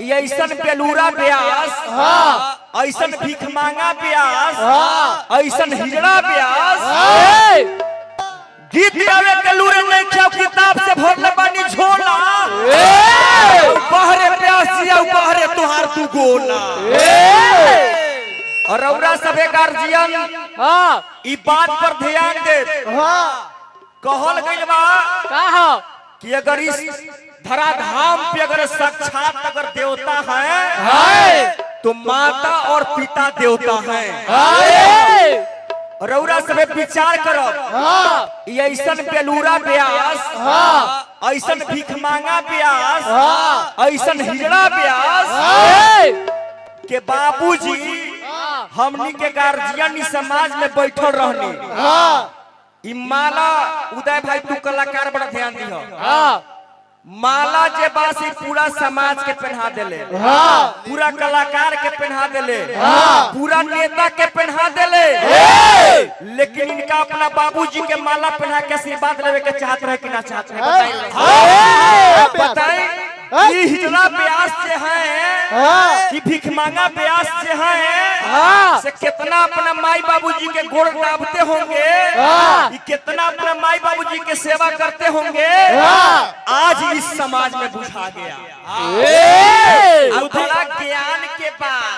ऐसन बेलूरा ब्यास, ऐसन भीख मांगा ब्यास, ऐसन हिजड़ा ब्यास, गीत गावे के लूरे नहीं खाओ किताब से भरले बानी झोला, बहरे प्यासिया बहरे तुहार तू गोला। और रौरा सबे गार्जियन ई बात पर ध्यान दे। कहल गइल बा कि अगर इस धराधाम पे अगर साक्षात अगर देवता है तो माता और पिता देवता है। रौरा सबे विचार करो, ऐसन बेलूरा ब्यास, ऐसन भीख मांगा ब्यास, ऐसन हिजड़ा ब्यास के बाबूजी हमनी के गार्जियन समाज में बैठल रहनी। माला उदय भाई तू कलाकार बड़ा ध्यान दिहो, माला जे बासी पूरा समाज के पहना देले, पूरा कलाकार के पहना देले, पूरा नेता के पहना देले, लेकिन इनका अपना बाबूजी के माला पहना के आशीर्वाद लेवे के चाहत रहे कि ना चाहत रहे? बताइए ये हिजड़ा ब्यास से है कि भीख मांगा ब्यास से है से कितना अपना माई बाबूजी के गोड़ दाबते होंगे, कितना अपना माई बाबूजी के सेवा करते होंगे, आज इस समाज में बुझा गया। बड़ा ज्ञान के बाद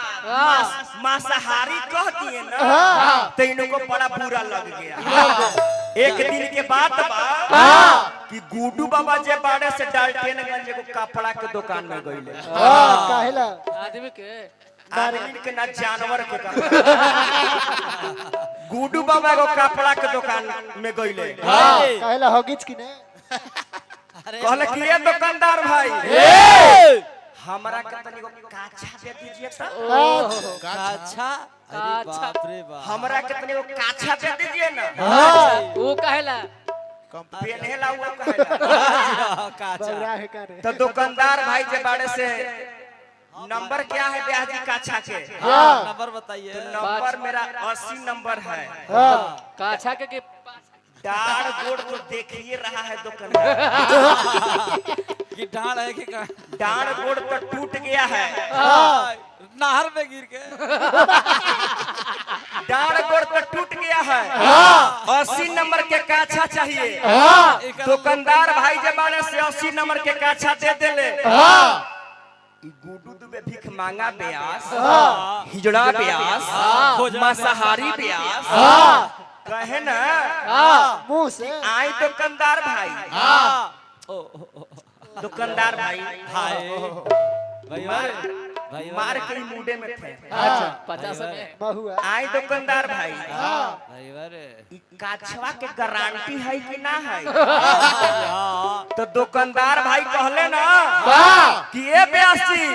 मांसाहारी कह दिए ना तो इनको बड़ा बुरा लग गया। एक दिन के बाद कि गुड्डू बाबा जे बाड़े से डाल्टनगंज को कपड़ा के दुकान में गइले। काहेला आदमी के ना जानवर के गुड्डू बाबा को कपड़ा के दुकान में गइले। काहेला हगिच की ने कहले कि ये दुकानदार भाई हमरा के तनी को काछा दे दीजिए तो। काछा? अरे बाप रे बाप, हमरा के तनी को काछा दे दीजिए ना। वो कहेला पेनहेला हुआ कहेला काछा। तो दुकानदार भाई जे बाड़े से नंबर क्या है ब्याजी काछा के? नंबर बताइए। नंबर मेरा 80 नंबर है। काछा के डाढ़ गोड़ तो देखिए रहा है दुकानदार कि डाढ़ है कि डाढ़ गोड़ तो टूट गया है नहर में गिर के। डाढ़ गोड़ तो टूट गया है। 80 नंबर के काछा चाहिए। दुकानदार भाई जमाने से 80 नंबर के काछा दे देले। गुड्डू दुबे भीख मांगा ब्यास, हिजड़ा ब्यास, मांसाहारी ब्यास कहे ना मुंह से आई दुकानदार भाई। दुकानदार भाई मार के मुंडे में थे। अच्छा 50 में बहुआ आई दुकानदार भाई काछवा के गारंटी है कि ना है? तो दुकानदार भाई कहले ना कि ये ब्यास जी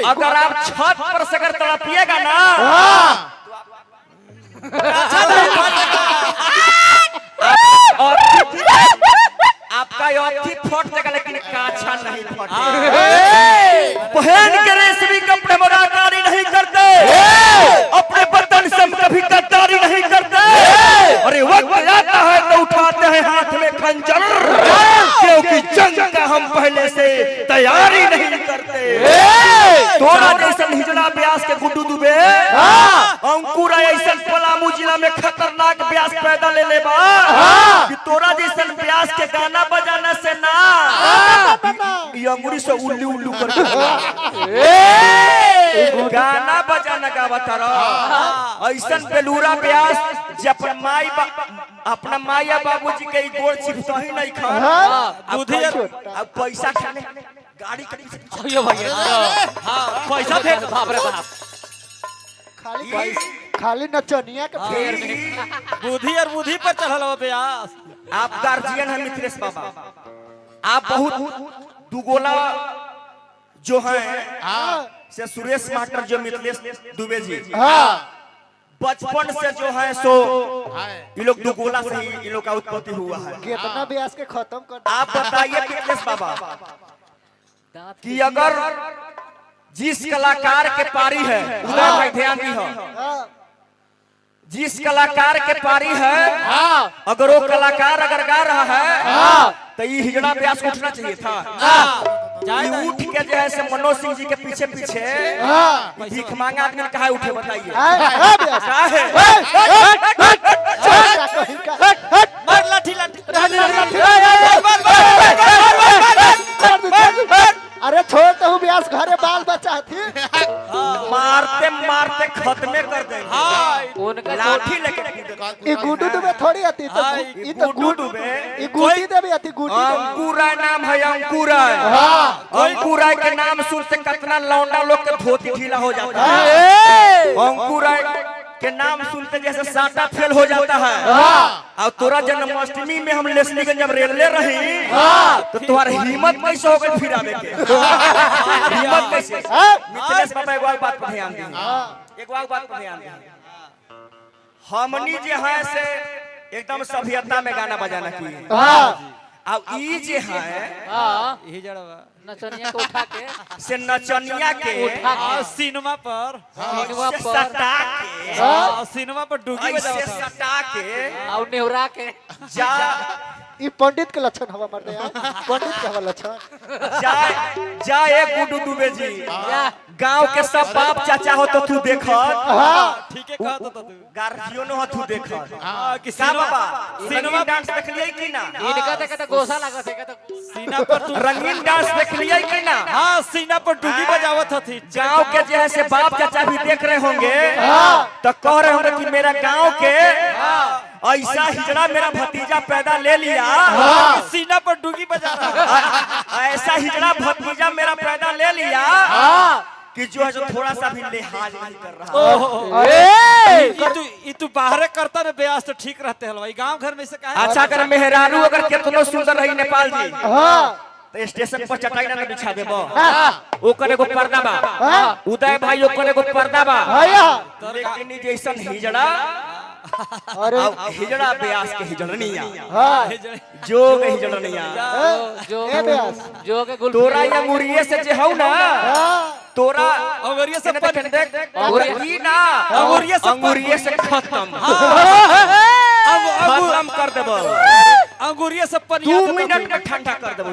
अगर आप छत पर से अगर तड़पिएगा ना आपका अथी फट जाएगा लेकिन काछा नहीं फटेगा। पहन के रेशमी कपड़े मराकारी नहीं करते, अपने बदन से कभी गद्दारी नहीं करते। अरे वक्त आता है तो उठाते हैं हाथ में खंजर, क्योंकि जंग का हम पहले से तैयारी नहीं करते। तोरा जैसन हिजड़ा ब्यास के गुड्डू दुबे अंकुर ऐसा पलामू जिला में खतरनाक ब्यास पैदा ले लेबा कि तोरा जैसन ब्यास के गाना बजाना से ना ये अंगुरी से उल्लू उल्लू करके गाना बजाना गावता रहा। ऐसा बेलूरा ब्यास जब अपना माया बाबूजी के गोड़ चिपता ही नहीं खा बुद्धि अब पैसा खाने गाड़ी के पीछे पैसा दे बाप रे बाप। खाली नचनिया के फेर में बुद्धि और बुद्धि पर चढ़ल हो ब्यास। आप गार्जियन है मिथिलेश बाबा, आप बहुत दुगोला जो है से सुरेश मास्टर जो मिथिलेश दुबे जी बचपन से जो है सो ये लोग दुगोला से ही इन लोग का उत्पत्ति हुआ है। कितना ब्यास के खत्म कर। आप बताइए मिथिलेश बाबा कि अगर जिस कलाकार के पारी है उधर भाई ध्यान दी हो, जिस कलाकार के पारी है अगर वो कलाकार अगर गा रहा है तो ये हिजड़ा ब्यास उठना चाहिए था। ये उठ के जो है से मनोज सिंह जी के पीछे पीछे भीख मांगा आदमी कहा उठे बताइए क्या है मार लाठी लाठी अरे छोड़ तो हूँ ब्यास घरे बाल बच्चा थी मारते मारते खत्मे कर देंगे उनका लाठी लेके ये गुड्डू दुबे थोड़ी आती तो हाँ, ये तो गुड्डू गुड्डू दुबे। ये गुड्डी देवी आती गुड्डी देवी अंकुराय नाम है अंकुराय अंकुराय के नाम सुनते कितना लौंडा लोग के धोती ढीला हो जाता है अंकुराय के नाम सुनते जैसे साटा फेल हो जाता है और तोरा जन्माष्टमी में हम लेसलीगंज जब रेलवे रही तो तुम्हारी हिम्मत कैसे हो गई फिर आवे के हिम्मत कैसे मिथिलेश बाबा एक बात पर ध्यान दीजिए एक बात पर ध्यान दीजिए हमनी जे है से एकदम सभ्यता में गाना बजाना की अब ई जे है यही जड़वा नचनिया को उठा के से नचनिया के उठा के सिनेमा पर सिनेमा से पर सटा के सिनेमा पर डुगी ऐसे बजावा था सटा के और नेहुरा के जा ये पंडित के लक्षण हवा मर गया पंडित के हवा लक्षण जा एक गुड्डू दुबे जी गांव के सब बाप चाचा हो तो तू देख ठीक है कहत तू गार्जियन हो तू देख कि का बाबा सिनेमा रंगीन डांस देख लिये कि ना इनका तो गोसा लगा थे कहता सीना पर तू रंगीन डांस देख लिये कि ना हाँ सीना पर डुगी बजावत थी गांव के जो है से बाप चाचा भी देख रहे होंगे तो कह रहे होंगे कि मेरा गांव के ऐसा हिजड़ा मेरा भतीजा पैदा ले लिया सीना पर डुगी बजा रहा ऐसा हिजड़ा भतीजा मेरा पैदा ले लिया कि जो है जो थोड़ा सा भी लिहाज नहीं कर रहा ये तू बाहर करता ना ब्यास तो ठीक रहते हैं भाई गांव घर में से कहा अच्छा कर मेहरारू अगर कितनो सुंदर रही नेपाल जी तो स्टेशन पर चटाई ना बिछा देबो ओकर एगो पर्दा बा उदय भाई ओकर एगो पर्दा बा लेकिन ई जैसन हिजड़ा अरे हिजड़ा ब्यास के हिजड़निया हाँ हिजड़निया जो ए ब्यास जो के गुल तोरा या मुरिये से जे हौ ना तोरा अंगुरिया से ई ना अंगुरिये से खत्म खत्म कर देबो अंगुरिया से 2 मिनट में ठंडा कर देबो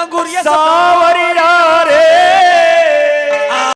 अंगुरिया से सावरिया रे